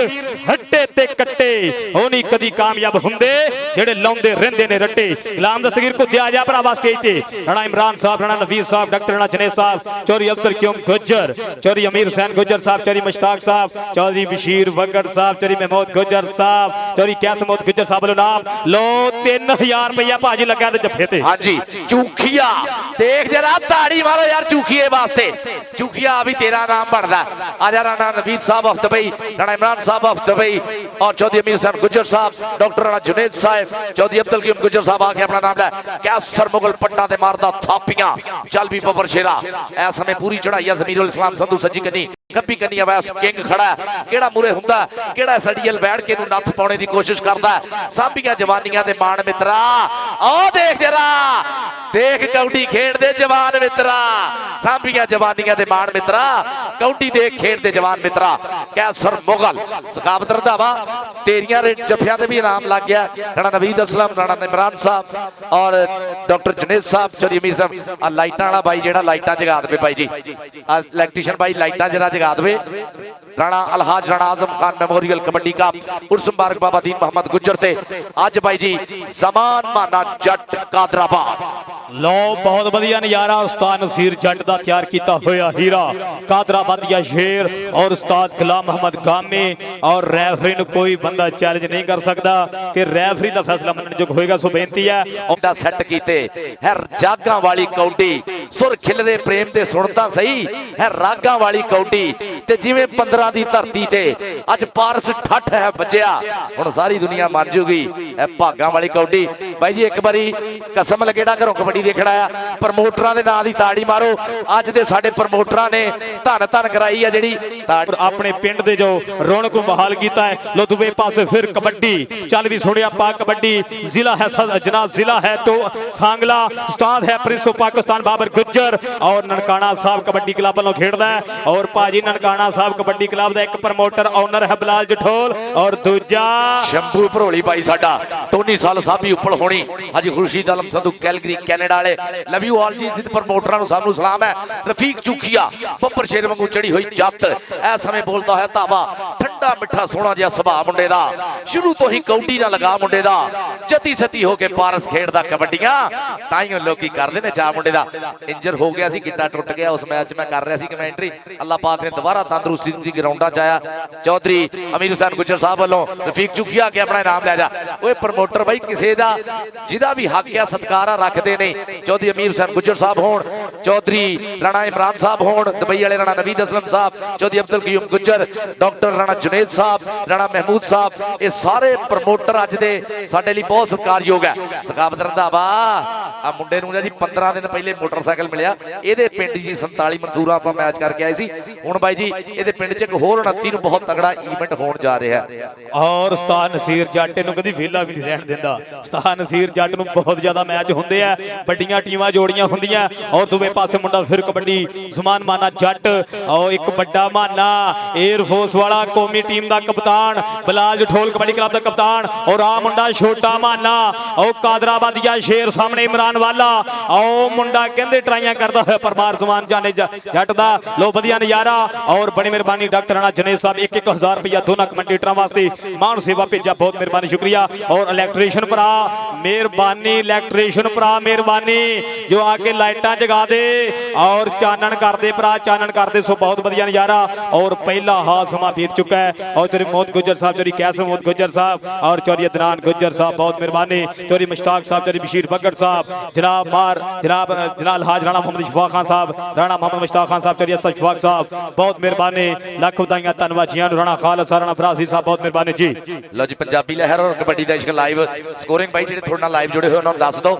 हट्टे ते कट्टे ओ नहीं कदी कामयाब हुंदे जेड़े लाउंदे रहंदे ने रट्टे गुलाम दस्तगीर कुत्ते आ जा भरावा स्टेज ते राणा इमरान साहब राणा नवीद साहब डॉक्टर राणा जनेद साहब चौधरी अब्दुल कयूम गुज्जर चौधरी अमीर हुसैन गुज्जर साहब चौधरी मुश्ताक साहब चौधरी बशीर वगड़ साहब चौधरी महमूद गुज्जर साहब चौधरी कैसमूद गुज्जर साहब नाम लो 3000 रुपया भाजी लगा दे जफे ते हां जी चूखिया देख जरा ताड़ी मारो यार चूखिए वास्ते चूखिया अभी तेरा नाम बढ़दा आजा राणा नवीद साहब ऑफ दुबई राणा इमरान साहब ऑफ दुबई और चौधरी अमीर हुसैन गुज्जर साहब डॉक्टर राणा जुनेद साहब चौधरी अब्दुल कयूम गुज्जर साहब आके अपना नाम ले कैसर मुगल पट्टा ते मारदा थापियां चल भी बबर शेरा ऐ समय पूरी चढ़ाई जमीरुल इस्लाम संधू सज्जी कनी कभी कनी अवैस किंग खड़ा केड़ा मुरे हुंदा केड़ा सड़ील बैठ के नू नथ पाउणे दी कोशिश करदा सांभियां जवानियां दे मान मित्रा ओ देख जरा देख कौडी खेड दे जवान मित्रा सांभियां जवानियां दे मान मित्रा कौडी देख खेड दे जवान मित्रा कैसर मुगल सखावत रंधावा तेरियां जफियां ते भी इनाम लग गया राणा नवीद असलम राणा इमरान साहब और डॉक्टर जुनेद साहब चौधरी अमीर साहब आ लाइटां वाला भाई जेड़ा लाइटां जगा दे भाई जी आ इलेक्ट्रीशियन भाई लाइटां जरा जगा दे राणा अलहाज राणा आजम खान मेमोरियल कबड्डी कप उर्स मुबारक बाबा दीन मोहम्मद गुज्जर ते आज भाई जी जमान माना जट कादराबाद लो बहुत बढ़िया नजारा उस्ताद नसीर जट दा तैयार किया होया हीरा कादराबादिया शेर और उस्ताद गुलाम मोहम्मद गामे और रेफरी नु कोई बंदा चैलेंज नहीं कर सकता कि रेफरी दा फैसला मनने जो होएगा सो बेनती है ओदा सेट कीते है जागा वाली कौडी सुर खिलरे प्रेम ते सुनता सही है रागा वाली कौडी ते जिवें 15 दी धरती ते अज पारस ठठ है बचिया हुण सारी दुनिया मान जूगी है भागा वाली कौडी भाई जी एक बारी कसम लगेड़ा घरों कबड्डी देखना है प्रमोटरां दे नां दी ताड़ी मारो अज दे साडे प्रमोटरां ने धन धन कराई है जेड़ी अपने पिंड दे जो रौनक बहाल कीता है लो दूसरे पासे फिर कबड्डी चल भी सुनिया पा कबड्डी जिला है जनाब जिला है तो सांगला उस्ताद है प्रिंस ऑफ पाकिस्तान बाबर गुज्जर और ननकाना साहब कबड्डी क्लब वालों खेड़दा है और भाजी ननकाना साहब कबड्डी क्लब दा एक प्रमोटर ओनर है बिलाल जठोल और दूजा शंभू भरोली भाई साडा टोनी साल साहब भी उप्पड़ होनी हाजी खुर्शीद आलम संधू कैलगरी कैनेडा वाले लव यू ऑल जी जित प्रमोटरां नु सानू सलाम है रफीक चूखिया बब्बर शेर वांगू चढ़ी हुई जत ऐ समय बोलता है तावा ठंडा ਠੰਡਾ ਮਿੱਠਾ ਸੋਹਣਾ ਜਿਹਾ ਸੁਭਾਅ ਮੁੰਡੇ ਦਾ, ਸ਼ੁਰੂ ਤੋਂ ਹੀ ਕੌਡੀ ਨਾਲ ਲਗਾ ਮੁੰਡੇ ਦਾ, ਜਤੀ ਸਤੀ ਹੋ ਕੇ ਪਾਰਸ ਖੇਡਦਾ ਕਬੱਡੀਆਂ, ਤਾਈਓ ਲੋਕੀ ਕਰਦੇ ਨੇ ਚਾਹ ਮੁੰਡੇ ਦਾ। ਇੰਜਰ ਹੋ ਗਿਆ ਸੀ, ਗਿੱਟਾ ਟੁੱਟ ਗਿਆ, ਉਸ ਮੈਚ ਮੈਂ ਕਰ ਰਿਹਾ ਸੀ ਕਮੈਂਟਰੀ, ਅੱਲਾਹ ਪਾਕ ਨੇ ਦੁਬਾਰਾ ਤੰਦਰੁਸਤੀ ਦੀ ਗਰਾਊਂਡਾਂ ਚ ਆਇਆ। ਚੌਧਰੀ ਅਮੀਰ ਹੁਸੈਨ ਗੁੱਜਰ ਸਾਹਿਬ ਵੱਲੋਂ ਰਫੀਕ ਚੁਖੀਆ ਕੇ ਆਪਣਾ ਇਨਾਮ ਲੈ ਜਾ। ਓਏ ਪ੍ਰਮੋਟਰ ਬਾਈ ਕਿਸੇ ਦਾ ਜਿਹਦਾ ਵੀ ਹੱਕ ਆ ਸਤਿਕਾਰਾ ਰੱਖਦੇ ਨੇ, ਚੌਧਰੀ ਅਮੀਰ ਹੁਸੈਨ ਗੁੱਜਰ ਸਾਹਿਬ ਹੋਣ, ਚੌਧਰੀ ਰਾਣਾ ਇਮਰਾਨ ਸਾਹਿਬ ਹੋਣ, ਦੁਬਈ ਵਾਲੇ ਰਾਣਾ ਨਵੀਦ ਅਸਲਮ ਸਾਹਿਬ, ਚੌਧਰੀ ਅਬਦੁਲ ਕਯੂਮ ਗੁੱਜਰ, ਡਾਕਟਰ ਰਾਣਾ ਜੁਨੇਦ ਸਾਹਿਬ, ਰਾਣਾ ਮਹਿਮੂਦ ਸਾਹਿਬ, ਇਹ ਸਾਰੇ ਪ੍ਰਮੋਟਰ ਅੱਜ ਦੇ ਸਾਡੇ ਲਈ ਬਹੁਤ ਸਤਿਕਾਰਯੋਗ ਹੈ। ਸਖਾਵਤ ਰੰਧਾਵਾ ਆ ਮੁੰਡੇ ਨੂੰ ਜੀ 15 ਦਿਨ ਪਹਿਲੇ ਮੋਟਰਸਾਈਕਲ ਮਿਲਿਆ, ਇਹਦੇ ਪਿੰਡ ਜੀ 47 ਮਨਸੂਰਾ ਆਪਾਂ ਮੈਚ ਕਰਕੇ ਆਏ ਸੀ। ਹੁਣ ਬਾਈ ਜੀ ਇਹਦੇ ਪਿੰਡ 'ਚ ਇੱਕ ਹੋਰ 29 ਨੂੰ ਬਹੁਤ ਤਗੜਾ ਇਵੈਂਟ ਹੋਣ ਜਾ ਰਿਹਾ ਹੈ। ਔਰ ਉਸਤਾਦ ਨਸੀਰ ਜੱਟ ਨੂੰ ਕਦੀ ਵਿਹਲਾ ਵੀ ਨਹੀਂ ਰਹਿਣ ਦਿੰਦਾ। ਉਸਤਾਦ ਨਸੀਰ ਜੱਟ ਨੂੰ ਬਹੁਤ ਜ਼ਿਆਦਾ ਮੈਚ ਹੁੰਦੇ ਆ, ਵੱਡੀਆਂ ਟੀਮਾਂ ਜੋੜੀਆਂ ਹੁੰਦੀਆਂ। ਔਰ ਦੂਵੇ ਪਾਸੇ ਮੁੰਡਾ ਫਿਰ ਕਬੱਡੀ ਜ਼ਮਾਨ ਮਾਨਾ ਜੱਟ, ਔਰ ਇੱਕ ਵੱਡਾ ਮਾਨਾ 에ਅਰ ਫੋਰਸ ਵਾਲਾ ਕੌਮੀ ਟੀਮ ਦਾ ਕਪਤਾਨ, ਬਲਾਲ ਜਠੋਲ ਕਬੱਡੀ ਕਲੱਬ ਦਾ ਕਪਤਾਨ। ਔਰ ਆ ਮੁੰਡਾ ਛੋਟਾ ਮਾਨਾ, ਉਹ ਕਾਦਰਾਬਾਦੀਆ ਸ਼ੇਰ ਸਾਹਮਣੇ ਇਮਰਾਨ ਵਾਲਾ, ਆਓ ਮੁੰਡਾ ਕਹਿੰਦੇ ਟਰਾਈਆਂ ਕਰਦਾ ਹੋਇਆ ਪਰਮਾਰ ਜ਼ਮਾਨ ਜਾਣੇ ਜੱਟ ਦਾ। ਲੋ ਵਧੀਆ ਨਜ਼ਾਰਾ। ਔਰ ਬੜੀ ਮਿਹਰਬਾਨੀ ਡਾਕਟਰ ਰਾਣਾ ਜਨੇਦ ਸਾਹਿਬ 1-1000 ਰੁਪਇਆ ਦੋਨਾਂ ਕਮੈਂਟੇਟਰਾਂ ਵਾਸਤੇ ਮਾਨ ਸੇਵਾ ਭੇਜਿਆ, ਬਹੁਤ ਮਿਹਰਬਾਨੀ ਸ਼ੁਕਰੀਆ। ਔਰ ਇਲੈਕਟ੍ਰੀਸ਼ੀਅਨ ਭਰਾ ਮਿਹਰਬਾਨੀ, ਇਲੈਕਟ੍ਰੀਸ਼ੀਅਨ ਭਰਾ ਮਿਹਰਬਾਨੀ ਜੋ ਆ ਕੇ ਲਾਈਟਾਂ ਜਗਾ ਦੇ ਔਰ ਚਾਨਣ ਕਰਦੇ ਭਰਾ, ਚਾਨਣ ਕਰਦੇ। ਸੋ ਬਹੁਤ ਵਧੀਆ ਨਜ਼ਾਰਾ। ਔਰ ਪਹਿਲਾ ਹਾਫ ਸਮਾਂ ਬੀਤ ਚੁੱਕਾ ਹੈ। ਔਰ ਤੇਰੇ ਮੋਹਤ ਗੁੱਜਰ ਸਾਹਿਬ, ਚੋਰੀ ਕੈਸਰ ਮੋਹਤ ਗੁੱਜਰ ਸਾਹਿਬ, ਔਰ ਚੋਰੀ ਅਦਨਾਨ ਗੁੱਜਰ ਸਾਹਿਬ ਬਹੁਤ ਮਿਹਰਬਾਨੀ, ਚੋਰੀ ਮੁਸ਼ਤਾਕ ਸਾਹਿਬ, ਚੋਰੀ ਬਸ਼ੀਰ ਬੱਗੜ ਸਾਹਿਬ, ਜਨਾਬ ਮਾਰ जनाब हाज राणा मोहम्मद शफाक खान साहब, राणा मोहम्मद मुश्ताक खान साहब, चौधरी असद शफाक साहब बहुत मेहरबानी, लख वधाइयां धन्नवाद जी। राणा खालसा राणा फरासी साहब बहुत मेहरबानी जी। लो जी पंजाबी लहर और कबड्डी दा इश्क लाइव स्कोरिंग भाई ਜਿਹੜੇ ਤੁਹਾਡੇ ਨਾਲ ਲਾਈਵ ਜੁੜੇ ਹੋਏ ਉਹਨਾਂ ਨੂੰ ਦੱਸ ਦਿਓ।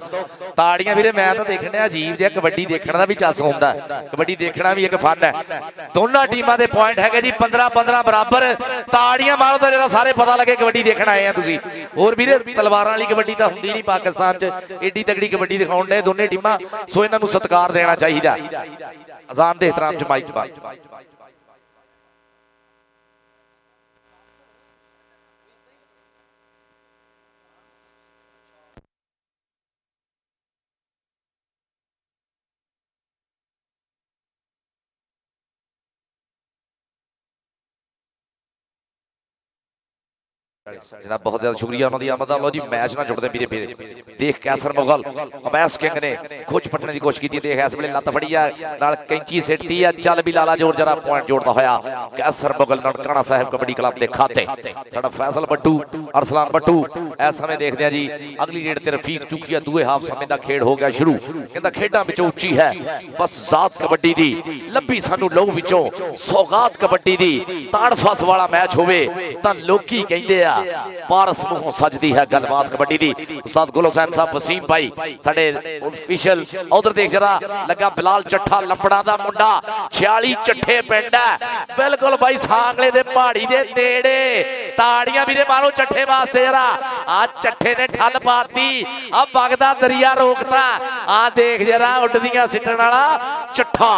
ਤਾੜੀਆਂ ਵੀਰੇ ਮੈਂ ਤਾਂ ਦੇਖਣੇ ਅਜੀਬ ਜਿਹਾ, ਕਬੱਡੀ ਦੇਖਣ ਦਾ ਵੀ ਚਾਸ ਹੁੰਦਾ, ਕਬੱਡੀ ਦੇਖਣਾ ਵੀ ਇੱਕ ਫਨ ਹੈ। ਦੋਨਾਂ ਟੀਮਾਂ ਦੇ ਪੁਆਇੰਟ ਹੈਗੇ ਜੀ 15-15 ਬਰਾਬਰ। ਤਾੜੀਆਂ ਮਾਰੋ ਤਾਂ ਜਿਹੜਾ ਸਾਰੇ ਪਤਾ ਲੱਗੇ ਕਬੱਡੀ ਦੇਖਣ ਆਏ ਆ ਤੁਸੀਂ। ਹੋਰ ਵੀਰੇ ਤਲਵਾਰਾਂ ਵਾਲੀ ਕਬੱਡੀ ਤਾਂ ਹੁੰਦੀ ਨਹੀਂ ਪਾਕਿਸਤਾਨ 'ਚ, ਏਡੀ ਤਗੜੀ ਕਬੱਡੀ ਦਿਖਾਉਣ ਦੇ ਦੋਨੇ ਟੀਮਾਂ। ਸੋ ਇਹਨਾਂ ਨੂੰ ਸਤਿਕਾਰ ਦੇਣਾ ਚਾਹੀਦਾ। ਅਜ਼ਾਨ ਦੇ ਇhtਰਾਮ 'ਚ ਮਾਈਕ ਬਾਤ जनाब बहुत ज्यादा शुक्रिया उन्होंने आमद। लो जी मैच ना जुड़ते मेरे मेरे देख कैसर मुगल अबैस किंग ने खोज पटने की कोशिश की, देख इस वेले लत फड़ी है नाल कैंची सिटती है, चल भी लाला जोर जरा पॉइंट जोड़ता होया कैसर मुगल ननकाना साहब कबड्डी क्लब के खाते साडा फैसल बट्टू अरसलान बट्टू। इस समय देखते हैं जी अगली रेड ते रफीक चुकिया दूए हाफ समय का खेड हो गया शुरू। कहता खेडां विचों उच्ची है बस जात कबड्डी दी लंबी सानू लहू विचों सौगात कबड्डी दी ताड़ फस वाला मैच होवे तां लोकी कहंदे आ पारस मुंहों सजदी है गलबात कबड्डी दी। उस्ताद गुल हुसैन साहब वसीम भाई साडे ऑफिशियल उधर देख जरा लगा बिलाल चट्ठा लंबड़ा दा मुंडा 46 चट्ठे पिंड है बिल्कुल भाई सांगले दे पहाड़ी दे नेड़े। ताड़ियां वीरे मारो चट्ठे वास्ते जरा। आज चट्ठे ने ठल पाती अब बगदा दरिया रोकता। आ देख जरा उड़दियां सिटण वाला चट्ठा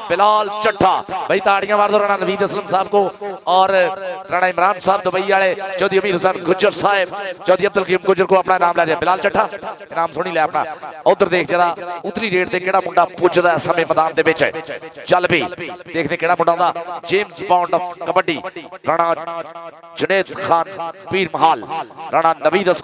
बिलाल चट्ठा भाई ताड़ियां मार दो राणा नवीद असलम साहब को और राणा इमरान साहब दुबई वाले चौधरी अमीर हुसैन गुज्जर साहब चौधरी अब्दुल करीम गुज्जर को अपना नाम लै जाए। बिलाल चट्ठा नाम सुनी ले अपना। उधर देख जरा उतरी रेट ते केड़ा मुंडा पुजदा इस समय मैदान दे विच चल भी देखने केड़ा मुंडा आंदा James bond of kabaddi Rana Junaid Khan पीर महल राणा नवीद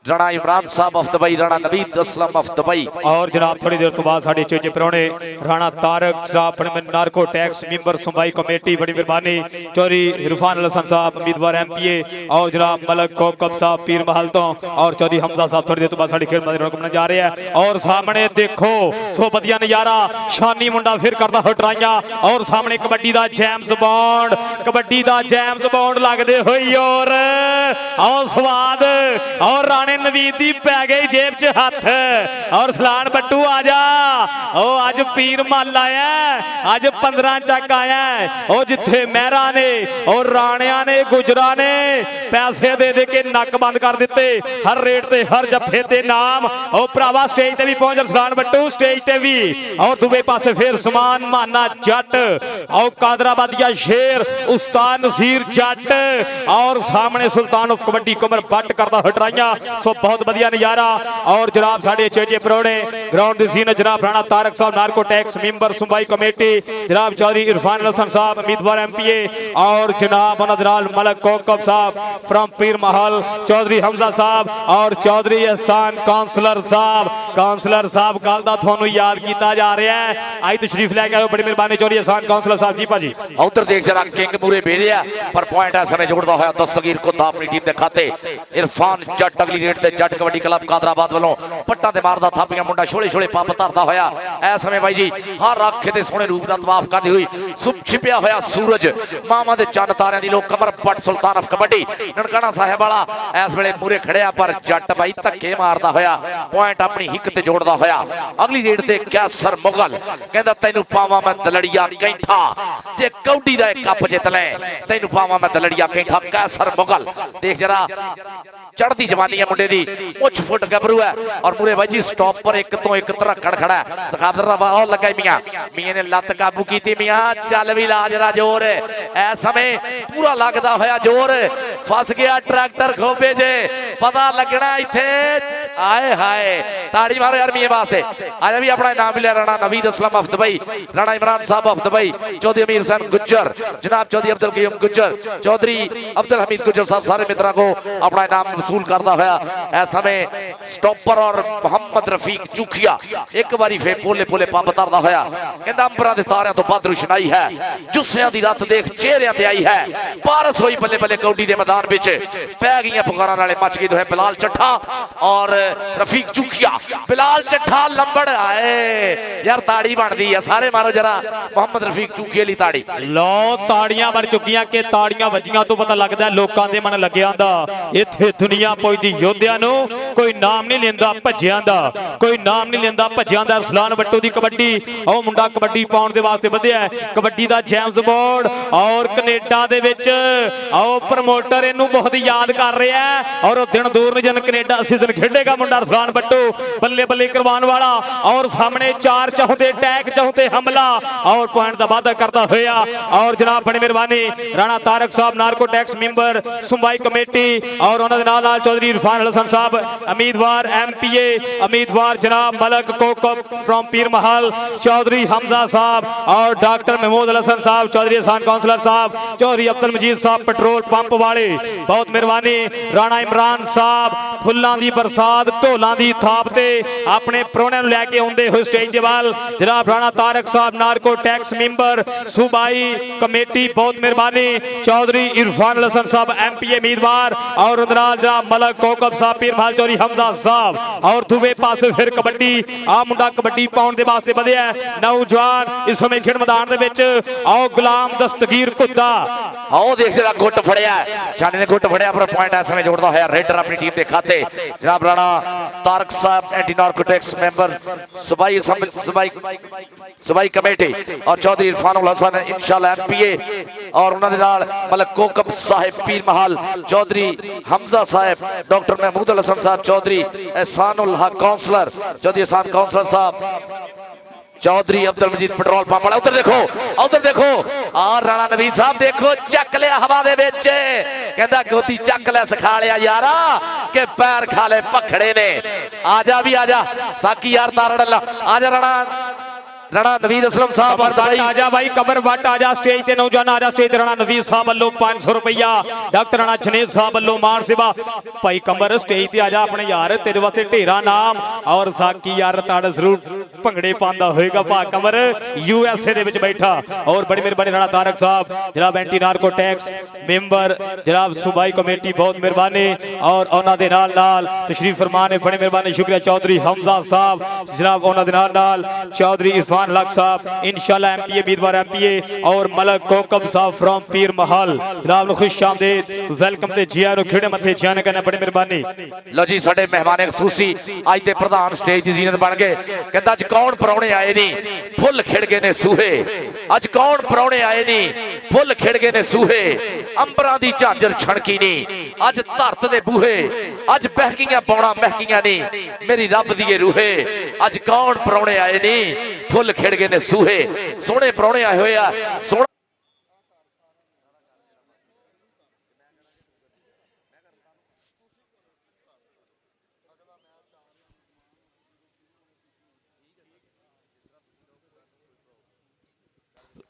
राणा इमरान साहब of Dubai Rana Naveed Aslam of Dubai. और जनाब थोड़ी देर तो बाद साढ़े चेचे परौने राणा तारक साहब नार्को टैक्स मेंबर सुनवाई कमेटी बड़ी मेहरबानी चौधरी इरफान हसन साहब उम्मीदवार MPA और जनाब मलक कोकब साहब पीर महल तो और चौधरी हमजा साहब थोड़ी देर तो बाद साड़ी खेल मैदान जा रहे हैं। और सामने देखो सो बढ़िया नजारा शानी मुंडा फिर करता हो ट्राइयां और सामने कबड्डी दा जेम्स बॉन्ड कबड्डी दा जेम्स बॉन्ड लगदे होई और स्वाद और राणे नवीद दी पै गई जेब च हथ और सलान बट्टू आजा ओ अज पीर मल आया अज 15 चक आया ओ जिथे मेहरा ने और राणिया ने गुजरा ने पैसे दे दे के नक बंद कर दिते हर रेट ते हर जफे ते नाम ओ भरावा स्टेज ते भी पहुंच सलान बट्टू स्टेज ते भी और दूसरे पासे फिर समान माना जट और कादराबादिया शेर उस्ताद नसीर जट और सामने सुल्तान सुल्तान ऑफ कबड्डी कमर बट करता हटराइया। सो बहुत वधिया नज़ारा और जनाब साडे चेचे परोड़े ग्राउंड दी सीन जनाब राणा तारक साहब नारको टैक्स मेंबर सूबाई कमेटी जनाब चौधरी इरफान हसन साहब उम्मीदवार MPA और जनाब नदराल मलक कोकब साहब फ्रॉम पीर महल चौधरी हमजा साहब और चौधरी एहसान काउंसलर साहब कल का थानू याद किया जा रहा है। आई तशरीफ लैके आए बड़ी मेहरबानी चौधरी एहसान काउंसलर साहब जी भाजी। उधर देख जरा किंग मूरे भेजिया पर पॉइंट है समय जोड़ता हुआ दस्तगीर कुत्ता अपनी टीम के खाते इरफान जट अगली रेट से जट कबड्डी क्लब कादराबाद वालों पट्टा ते मारदा थापियां मुंडा छोले छोले पंप धरदा होया ऐ समय बाई जी हर अख दे सोहने रूप दा तवाफ करदी हुई सुप छिपिया होया सूरज मामा दे चंद तारियां दी लोग कमर पट सुल्तान ऑफ कबड्डी ननकाना साहिब वाला इस वेले मूरे खड़िया पर जट बाई धक्के मारदा होया पॉइंट अपनी हिक ते जोड़दा होया अगली रेट ते कैसर मुगल कहंदा तैनू पावां मैं दलड़िया कैंठा जे कौडी दा कप जित ले तैनू पावां मैं दलड़िया कैंठा कैसर मुगल देख जरा चढ़ती जवानी है मुंडे दी मुछ फुट गबरू है और पूरे भाई जी स्टॉप पर एक तो एक धड़कन खड़ा है सखादर दा बाहर लगा मियां मियां ने लत काबू कीती मियां चल भी ला जरा जोर ऐ समय पूरा लगदा होया जोर फस गया ट्रैक्टर खोपे जे पता लगना इथे आए हाय ताड़ी मारो यार मियां वास्ते आजा भी अपना नाम लिया राणा नवीद असलम ऑफ दुबई राणा इमरान साहब ऑफ दुबई चौधरी अमीर हुसैन गुज्जर जनाब चौधरी अब्दुल कयूम गुज्जर चौधरी अब्दुल हमीद गुज्जर साहब सारे मित्रों को अपना नाम वसूल करता होया ऐ समय स्टॉपर और मोहम्मद रफीक चुखिया एक बारी फिर पोले पोले पंप तरदा होया कहंदा अंबरां दे तारियां तो बद रोशनाई है जुस्सियां दी रात देख चेहरियां ते आई है पारस होई बल्ले बल्ले कौडी दे मैदान विच पै गईयां पुकारां नाले मच गई तो है बिलाल चट्ठा और रफीक चुखिया बिलाल चट्ठा लंबड़ आए यार ताड़ी बनदी है सारे मारो जरा मोहम्मद रफीक चुखिया ली ताड़ी लो ताड़ियां बन चुकियां कि ताड़ियां वजियां तो पता लगदा लोकां दे मन लग्या आंदा इत्थे दुनिया पहुंचदी योद्धियां नूं कोई नाम नहीं लेंदा भज्जियां दा कोई नाम नहीं लेंदा भज्जियां दा रसलान बट्टू दी कबड्डी ओ मुंडा कबड्डी पाउण दे वास्ते वधिया कबड्डी दा जेम्स बोर्ड और कनेडा दे विच आओ प्रमोटर इनू बहुत याद कर रहा है और दिन दूर नहीं जन कनेडा सीजन खेडेगा मुंडा रसलान बट्टू बल्ले बल्ले करवाने वाला और सामने चार चाहते टैग चाहते हमला और पॉइंट का वादा करता हुआ और जनाब बड़ी मेहरबानी राणा तारक साहब नारको टैक्स मेंबर सुंबाई कमेटी और उन्होंने नाल नाल चौधरी इरफान हसन साहब उम्मीदवार MPA उम्मीदवार जनाब मलक कोकब फ्रॉम पीर महल चौधरी हमजा साहब और डॉक्टर महमूद हसन साहब चौधरी एहसान काउंसलर साहब चौधरी अब्दुल मजीद साहब पेट्रोल पंप वाले बहुत मेहरबानी राणा इमरान साहब फुल्लां दी बरसात ढोलां दी थाप ते अपने प्रोहणियां नूं लैके आउंदे होए स्टेज दे वाल जनाब राणा तारक साहब नारको टैक्स मेंबर सूबाई कमेटी बहुत मेहरबानी चौधरी इरफान हसन साहब MPA उम्मीदवार और जनाब मलक कोकब साहब पीर महल चौधरी हमजा साहब और दूवे पासे फिर कबड्डी आ मुंडा कबड्डी पाउण दे वास्ते वधिया नौजवान इस समय खेड मैदान दे विच आओ गुलाम दस्तगीर कुत्ता आओ देख जरा गुट फड़िया शानी ने गुट फड़िया पर पॉइंट ऐसे में जोड़ता है रेडर अपनी टीम के खाते जनाब राणा तारक साहब एंटी नार्कोटिक्स मेंबर सुबाई कमेटी और चौधरी इरफान हसन इंशाल्लाह MPA और उन्होंने नाल मलक कोकब साहिब पीर महल चौधरी हमजा साहब डॉक्टर महमूद हसन साहब चौधरी एहसानुल हक काउंसलर चौधरी एहसान काउंसलर साहब चौधरी अब्दुल मजीद पेट्रोल पंप वाला उधर देखो और राणा नवीद साहब देखो चक लिया हवा दे विच कहंदा गोदी चक लिया सिखा लिया यारा के पैर खा ले पखड़े ने आजा भी आजा साकी यार तारड़ आजा राणा नवीद असलम साहब आजा भाई कबर वट आजा स्टेज ते नौजवान आजा स्टेज ते राणा नवीद साहब वालों 500 रुपया डॉक्टर राणा जनेद साहब वालों मान सेवा भाई कमर स्टेज ते आजा अपने यार तेरे वास्ते ढेरा नाम और साकी यार ताड़ जरूर भंगड़े पांदा होएगा भा कमर USA दे विच बैठा और बड़ी मेहरबानी राणा तारक साहब जनाब एंटी नार्को टैक्स मेंबर जनाब सूबाई कमेटी बहुत मेहरबानी और उन्हां दे नाल नाल तशरीफ फरमाने बड़ी मेहरबानी शुक्रिया चौधरी हमजा साहब जनाब उन्हां दे नाल नाल चौधरी इरफान लक साहब इंशाल्लाह MPA उम्मीदवार MPA और मलक कोकब साहब फ्रॉम पीर महल जनाब नु खुश आमदीद वेलकम ते जिया नु खिड़े मथे जिया ने करना बड़ी मेहरबानी लो जी साडे मेहमान खसूसी आज दे प्रधान स्टेज दी जीनत बन गए कहंदा अज कौन परौणे आए नी फुੱਲ खिड़ गए ने सूहे अज कौन परौणे आए नी फुੱਲ खिड़ गए ने सूहे अंबरां दी झांजर छणकी नी अज धरत दे बूहे अज बहकियां पौणा महकियां नी मेरी रब दी रूहे अज कौन परौणे आए नी फुੱਲ खिड़ गए ने सूहे सोहणे परौणे आए होए आ सोहना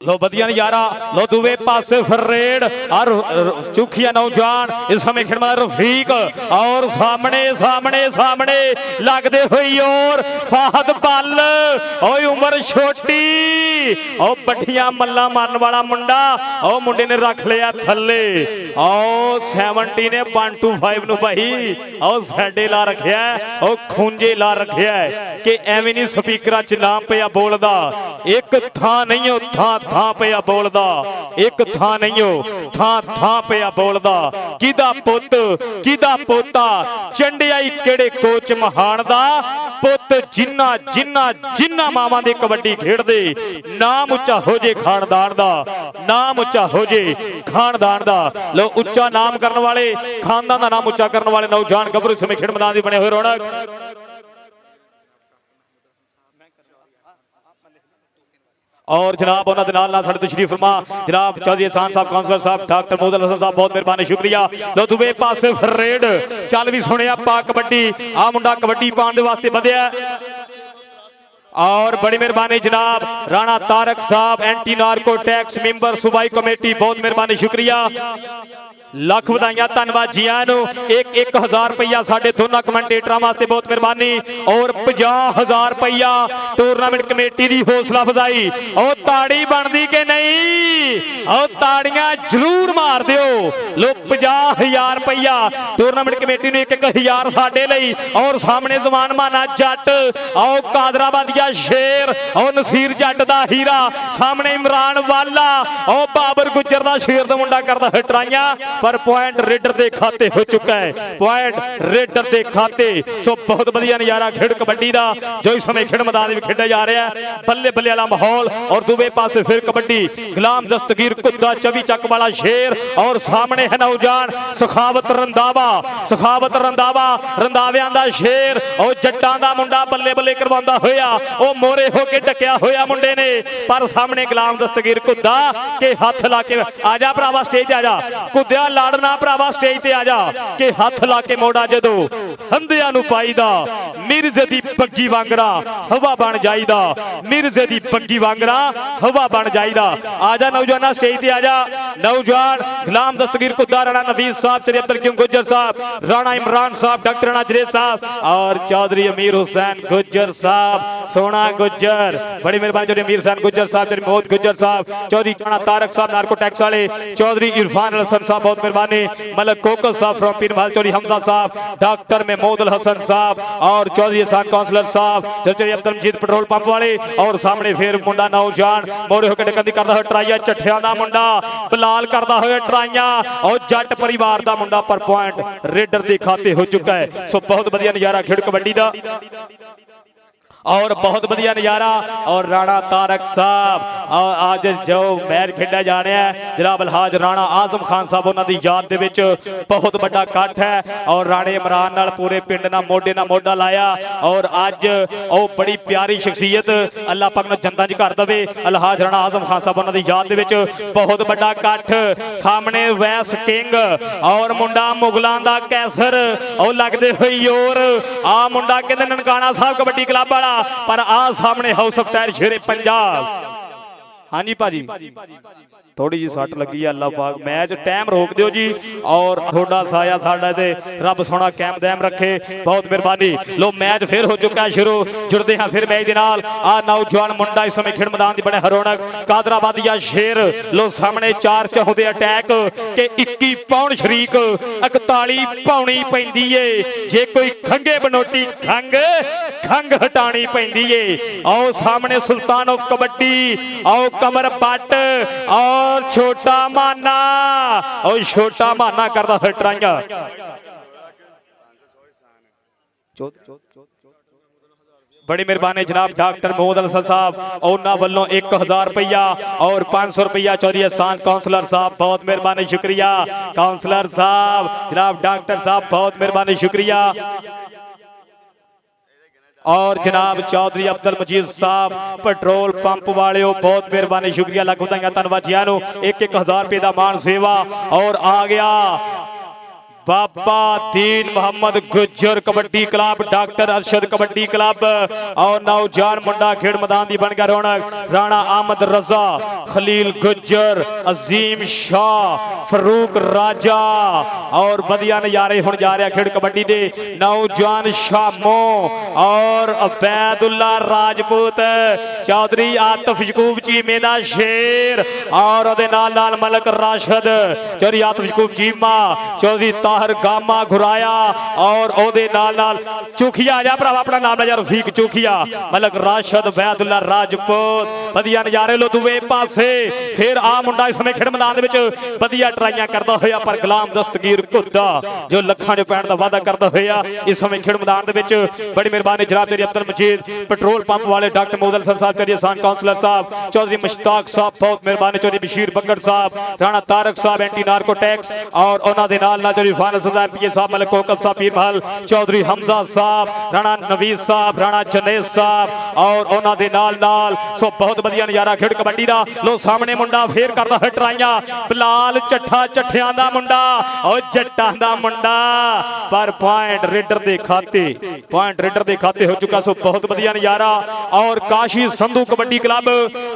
लो बढ़िया नजारा लो दूवे पासे फरेड और चुखिया नौजवान इस समय खेल रफीक और सामने सामने सामने लगते हुई और फाहद पल ओ उम्र छोटी ओ बढ़िया मल्ला मारन वाला मुंडा ओ मुंडे ने रख लिया थले ओ 70 ने 125 नु भाई ओ साडे ला रखिया ओ खूंजे ला रखिया कि एवें नहीं स्पीकर च नाम पिया बोलदा एक थां नहीं हो थां पिया बोलदा एक थां नहीं हो थां पिया बोलदा किदा पुत किदा पोता चंडियाई केड़े कोच महान दा पुत जिन्ना जिन्ना जिन्ना मावां दे कबड्डी खेडदे नाम उच्चा हो जे खानदान दा नाम उच्चा हो जे खानदान दा लो उच्चा नाम करने वाले खानदान दा नाम उच्चा करने वाले नौजवान गबरू समय खेड मैदान दी बने हुए रौनक और जनाब उन्होंने नाल नाल साडे तशरीफ फरमा जनाब चौधरी एहसान साहब काउंसलर साहब डॉक्टर मोहम्मद हसन साहब बहुत मेहरबानी शुक्रिया लो दुबे पासे फरेड चल भी सुनिया पा कबड्डी आ मुंडा कबड्डी पाने वास्ते बधिया और बड़ी मेहरबानी जनाब राणा तारक साहब एंटी नार्को टैक्स मेंबर सूबाई कमेटी बहुत मेहरबानी शुक्रिया लख बधाइयां धन्यवाद जी आयां नू एक 1000 रुपया साडे दोनों कमेंटेटरां वास्ते बहुत मेहरबानी और 50,000 रुपया टूरनामेंट कमेटी दी हौसला अफजाई और ताड़ी बनदी के नहीं और ताड़ियां जरूर मार दिओ लो 50,000 रुपया टूरनामेंट कमेटी ने 1,000 साडे लई और सामने जवान माना जट और कादराबादिया शेर और नसीर जट दा हीरा सामने इमरान वाला और बाबर गुजर दा शेर दा मुंडा करदा हटराइयां पर पॉइंट रेडर दे खाते हो चुका है पॉइंट रेडर दे खाते सो बहुत बढ़िया नजारा खेड कबड्डी दा जो इस समय खेड मैदान में खेडा जा रहा है बल्ले बल्ले वाला माहौल और दूसरे पासे फिर कबड्डी गुलाम दस्तगीर कुत्ता चवी चक वाला शेर और सामने है नौजवान सखावत रंधावा रंधावियां दा शेर और जट्टां दा मुंडा बल्ले बल्ले करवांदा होया ओ मोरे होके टकिया होया मुंडे ने पर सामने गुलाम दस्तगीर कुत्ता के हाथ ला के आजा भरावा स्टेज आ जा कुद्या लाड़ना भरावा स्टेज ते आजा के हाथ ला के मोड़ा जदो हंदिया नु पाईदा मिर्जे दी पग्गी वांगरा हवा बन जाईदा मिर्जे दी पग्गी वांगरा हवा बन जाईदा आजा नौजवाना स्टेज ते आजा नौजवान गुलाम दस्तगीर कुद्दा राणा नबीज साहब श्री अब्दुल किंग गुज्जर साहब राणा इमरान साहब डॉक्टर राणा जरेद साहब और चौधरी अमीर हुसैन गुज्जर साहब सोना गुज्जर बड़ी मेहरबानी चौधरी अमीर हुसैन गुज्जर साहब चौधरी मोहम्मद गुज्जर साहब चौधरी राणा तारक साहब नार्को टैक्स वाले चौधरी इरफान हसन साहब बहुत मेहरबानी मलक कोको साहब फ्रॉम पीरमहल चौधरी हमजा साहब डॉक्टर महमूद हसन साहब और चौधरी एहसान काउंसलर साहब चौधरी अब्दुल मजीद पेट्रोल पंप वाले और सामने फिर मुंडा नौजवान मोड़े होकर डकन दी करदा होया ट्राइया चट्ठियां दा मुंडा बलाल करदा होया ट्राइया और जट परिवार दा मुंडा पर पॉइंट रेडर दे खाते हो चुका है सो बहुत बढ़िया नजारा खेड कबड्डी दा और बहुत बढ़िया नजारा और राणा तारक साहब और आज जो मैच खेडा जा रहा है जनाब अलहाज राणा आजम खान साहब उन्होंने याद दे विच बहुत बड़ा इकट्ठ है और राणे इमरान नाल पूरे पिंड ना मोढा लाया और अज वो बड़ी प्यारी शख्सियत अल्लाह पाक ने जनता च कर दे अलहाज राणा आजम खान साहब उन्होंने याद दे विच बहुत बड़ा इकट्ठ सामने वैस किंग और मुंडा मुगलों का कैसर और लगते हुई और आ मुंडा कहते ननकाना साहब कबड्डी क्लब वाला पर आ सामने हाउस ऑफ टायर शेरे पंजाब हाँ जी भाजी थोड़ी जी सट लगी है अल्लाह पाक मैच टाइम रोक दियो जी और थोड़ा साया साडा ते रब सोना कैम दैम रखे बहुत मेहरबानी लो मैच फिर हो चुका है शुरू जुड़ते हैं फिर मैच दे नाल आ नौजवान मुंडा इस समय खेड मैदान दी बने हरोनक कादराबादिया शेर लो सामने 4 चाहुदे अटैक के 21 पाउंड शरीक 41 पाउणी पैंदी है जे कोई खंगे बनोटी खंग हटानी पैंदी है और सामने सुल्तान ऑफ कबड्डी और कमर पट और छोटा माना करता है ट्राइया बड़ी मेहरबानी जनाब डॉक्टर मोहम्मद हसन साहब उन्होंने वालों 1000 रुपया और 500 रुपया चौधरी एहसान काउंसलर साहब बहुत मेहरबानी शुक्रिया काउंसलर साहब जनाब डॉक्टर साहब बहुत मेहरबानी शुक्रिया और जनाब चौधरी अब्दुल मजीद साहब पेट्रोल पंप वाले बहुत मेहरबानी शुक्रिया लख बधाइयां धन्यवाद जी आनू 1-1000 रुपये का मान सेवा और आ गया Baba Deen Mohammad Gujjar kabaddi club, doctor Arshad kabaddi club और नौजवान मुंडा खेड़ मैदान की बन गया रौनक। राणा अहमद रजा, खलील गुज्जर, अजीम शाह, फरूक राजा और वधिया नजारे हुण जा रहा खेड़ कबड्डी दे। नौजवान शामो और अबैदुल्ला राजपूत, चौधरी आतिफ यकूब चीमे दा शेर और ओदे नाल नाल मलक राशिद, चौधरी आतिफ यकूब चीमा, चौधरी ताहर गामा घुराया और ओदे नाल नाल चुखिया जा भरावा अपना नाम ले जा रफीक चुखिया, मलक राशिद, वैदुल्ला राजपूत। वधिया नजारे लो दूवे पासे फिर आ मुंडा इस समय खेड़ मैदान दे विच वधिया ट्राइयां करदा होया पर गुलाम दस्तगीर घुद्दा जो लखां जो पैण दा वादा करदा होया इस समय खेड़ मैदान दे विच। बड़ी मेहरबानी जनाब तेरी अब्दुल मजीद, पेट्रोल पंप वाले डॉक्टर मोहम्मद हसन साहब, चौधरी हसन काउंसलर साहब, चौधरी मुश्ताक साहब बहुत मेहरबानी, चौधरी बशीर बगड़ साहब, राणा तारक साहब एंटी नार्को टैक्स और उन्हां दे नाल नाल चौधरी फानल सदा एमपीए साहब, मलक कोकब साहब पीर महल, चौधरी हमजा साहब, राणा नवीज साहब, राणा जनेस साहब और उन्हां दे नाल नाल सो बहुत वधिया नजारा खेड़ कबड्डी दा। लो सामने मुंडा फेर करदा है ट्राइयां, बिलाल चट्ठा चट्ठियां दा मुंडा और जट्टां दा मुंडा पर पॉइंट रेडर दे खाते, पॉइंट रेडर दे खाते हो चुका। सो बहुत वधिया नजारा और Kashi Sandhu kabaddi club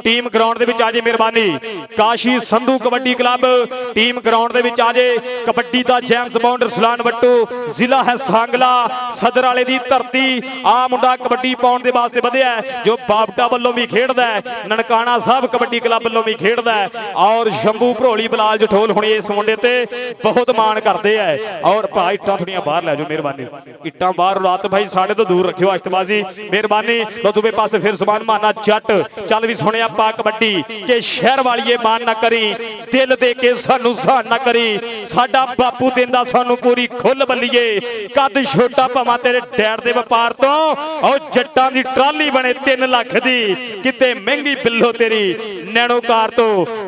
team ground दे विच आजे मेहरबानी, Kashi Sandhu kabaddi club team ground दे विच आजे। कबड्डी दा जेम्स बॉन्ड रसलान वट्टू, जिला है सांगला, सदर वाले दी धरती आ मुंडा कबड्डी पाउण दे वास्ते वधिया जो बाबटा वल्लों भी खेडदा है, ननकाना साहब कबड्डी क्लब वल्लों भी खेडदा है और शंभू भरोली बिलाल जठोल हुणे इस मुंडे ते बहुत मान करदे है। और भाई इट्टां थोड़ियां बाहर लै जाओ मेहरबानी, इट्टां बाहर रात भाई साढ़े तो दूर रखियो अष्टबाजी मेहरबानी। तो दूसरे पासे फिर समान माना जट चल भी सुने पा कबड्डी के शहर वालीए मान ना करी, दिल दे के सानू सहन ना करी, साडा बापू देंदा सानू पूरी खुल बल्लीए, कद छोटा भावां तेरे डैड दे व्यापार तो और जट्टां दी ट्राली बने 3 लाख दी, किते महंगी बिल्लो तेरी नैनो कार तो,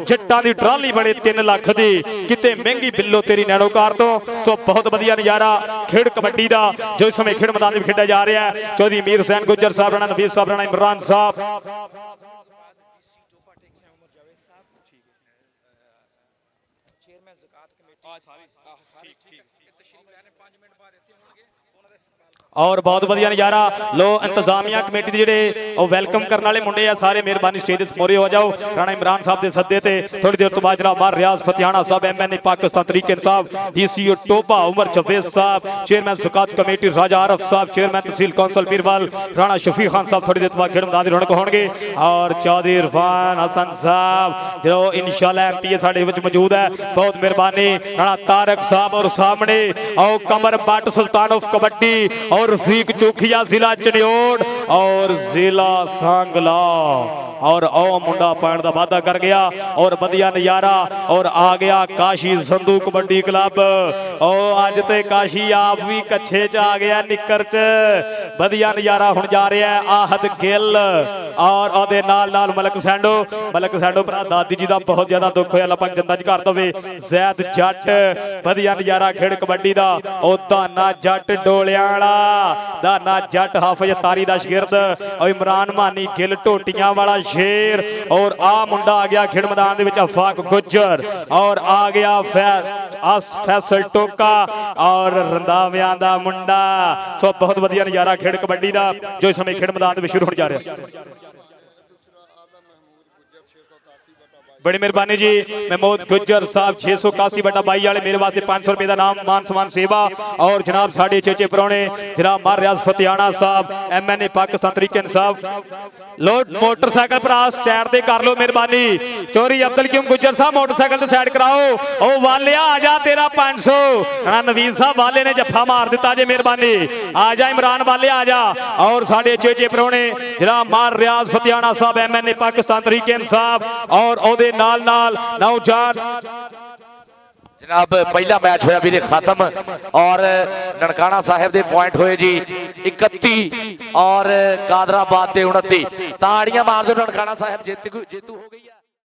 जट्टां दी ट्राली बने 3 लाख दी, किते महंगी बिल्लो तेरी नैनो कार तो। सो बहुत वधिया नजारा खेड़ कबड्डी दा जो इस समय खेड़ मैदान में खेड़ा जा रहा है। चौधरी अमीर हुसैन गुज्जर साहब, राणा नवीज साहब, राणा इमरान साहब, और बहुत वधिया नजारा। लो इंतजामिया कमेटी जेडे वेलकम करने वाले मुंडे आ सारे मेहरबानी स्टेज ते मोरे हो जाओ। राणा इमरान साहब के सदे ते थोड़ी देर तो बाद जनाब मार रियाज फतियाना साहब, MNA पाकिस्तान तरीके इंसाफ, DCO टोपा उमर जवेद साहब, चेयरमैन ज़कात कमेटी राजा आरफ साहब, चेयरमैन तहसील कौंसल पीरवाल राणा शफीक खान साहब थोड़ी देर बाद खेड़ मैदान रौनक होंगे और चौधरी इरफान हसन साहब जो इंशाल्लाह MPA साडे विच मौजूद है बहुत मेहरबानी। राणा तारक साहब और सामने और कमर बट सुल्तान ऑफ कबड्डी और रफीक चोखिया जिला चनियोड़ और जिला सांगला और ओ मुंडा पाण दा वादा कर गया और वधिया नजारा और आ गया काशी संधू कबड्डी क्लब। ओ अज ते काशी आप भी कच्छे च आ गया निक्कर च, वधिया नजारा हुण जा रहा है। आहद गिल और ओदे नाल नाल मलक सैंडो भरा दादी जी दा बहुत ज्यादा दुख होया, अल्लाह पाक जन्नत च कर दवे। जैद जट वधिया नजारा खेड़ कबड्डी दा ओ दाना जट डोलियां वाला, दाना जट हाफिज तारी दा शागिर्द और इमरान मानी गिल टोटियां वाला शेर और आ मुंडा आ गया खेड़ मैदान दे विच अफाक गुज्जर और आ गया फैसल टोका और रंधावियां दा मुंडा। सो बहुत वधिया नजारा खेड़ कबड्डी दा जो इस समय खेड़ मैदान दे विच शुरू होने जा रहा है। बड़ी मेहरबानी जी महमूद गुज्जर साहब 681/22 वाले मेरे वास्ते 500 रुपए का नाम मान सम्मान सेवा और जनाब साढ़े चेचे परौने जनाब मार रियाज फतियाना साहब, MNA पाकिस्तान तरीके इंसाफ। लोड मोटरसाइकिल पर स्टैंड ते कर लो मेहरबानी। चौधरी अब्दुल क्यूम गुज्जर साहब मोटरसाइकिल ते साइड कराओ। ओ वालिया आ जा तेरा 500। राणा नवीज साहब वाले ने जफ्फा मार दिता जे मेहरबानी। आ जा इमरान वाले आ जा और साढ़े चेचे परौने जनाब मार रियाज फतियाना साहब, MNA पाकिस्तान तरीके इंसाफ और ओदे नाल नाल नौजवान जनाब पहला मैच होया भी खत्म और ननकाना साहब दे पॉइंट होए जी 31 और कादराबाद दे 29। ताड़ियां मार दो, ननकाना साहब जेतू हो गई है।